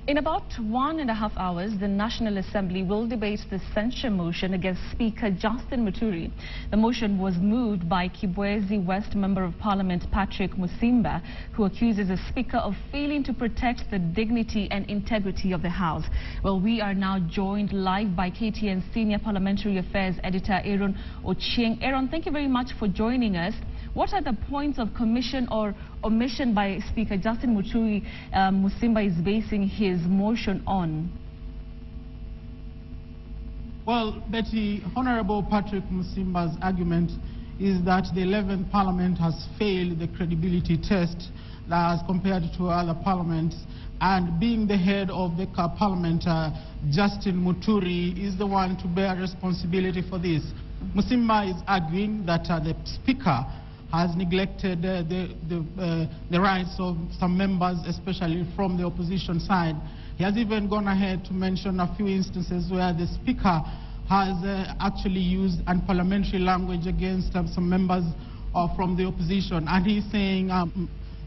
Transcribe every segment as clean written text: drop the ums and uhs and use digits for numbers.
In about 1.5 hours, the National Assembly will debate the censure motion against Speaker Justin Muturi. The motion was moved by Kibwezi West Member of Parliament Patrick Musimba, who accuses the Speaker of failing to protect the dignity and integrity of the House. Well, we are now joined live by KTN Senior Parliamentary Affairs Editor Aaron Ochieng. Aaron, thank you very much for joining us. What are the points of commission or omission by Speaker Justin Muturi Musimba is basing his motion on? Well, Betty, Honorable Patrick Musimba's argument is that the 11th Parliament has failed the credibility test as compared to other parliaments, and being the head of the Parliament, Justin Muturi is the one to bear responsibility for this. Musimba is arguing that the Speaker has neglected the rights of some members, especially from the opposition side. He has even gone ahead to mention a few instances where the Speaker has actually used unparliamentary language against some members from the opposition. And he's saying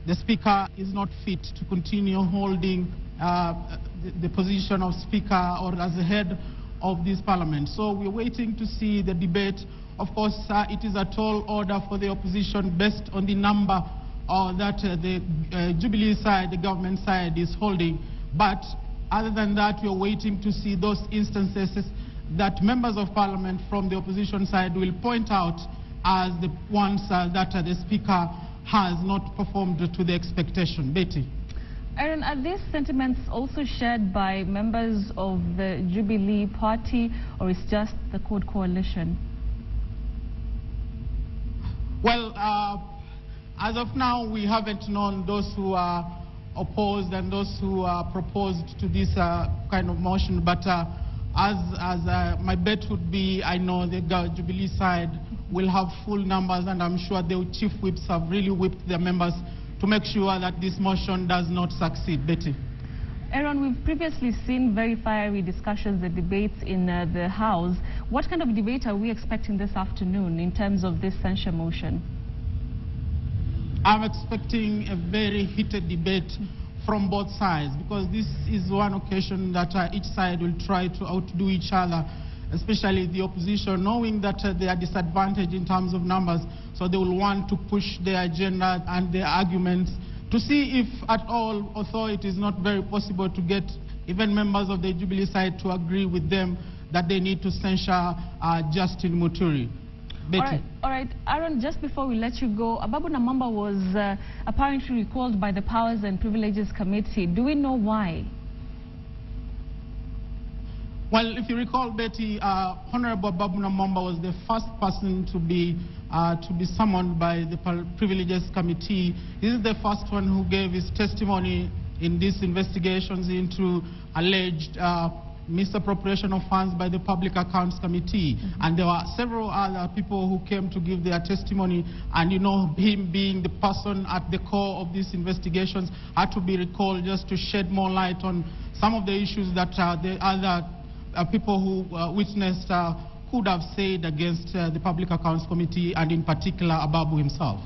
the Speaker is not fit to continue holding the position of Speaker or as the head of this Parliament. So we're waiting to see the debate. Of course, it is a tall order for the opposition based on the number that the Jubilee side, the government side, is holding. But other than that, we are waiting to see those instances that members of Parliament from the opposition side will point out as the ones that the Speaker has not performed to the expectation. Betty. Aaron, are these sentiments also shared by members of the Jubilee Party, or is just the Code Coalition? Well, as of now, we haven't known those who are opposed and those who are proposed to this kind of motion. But as my bet would be, I know the Jubilee side will have full numbers, and I'm sure the chief whips have really whipped their members to make sure that this motion does not succeed. Betty. Aaron, we've previously seen very fiery discussions and debates in the House. What kind of debate are we expecting this afternoon in terms of this censure motion? I'm expecting a very heated debate from both sides, because this is one occasion that each side will try to outdo each other, especially the opposition, knowing that they are disadvantaged in terms of numbers, so they will want to push their agenda and their arguments to see if at all, although it is not very possible to get even members of the Jubilee side to agree with them that they need to censure Justin Muturi. All right, Aaron, just before we let you go, Ababu Namwamba was apparently recalled by the Powers and Privileges Committee. Do we know why? Well, if you recall, Betty, Honorable Ababu Namwamba was the first person to be summoned by the Privileges Committee. This is the first one who gave his testimony in these investigations into alleged misappropriation of funds by the Public Accounts Committee. And there were several other people who came to give their testimony, and him being the person at the core of these investigations had to be recalled just to shed more light on some of the issues that the other people who witnessed could have said against the Public Accounts Committee, and in particular Ababu himself.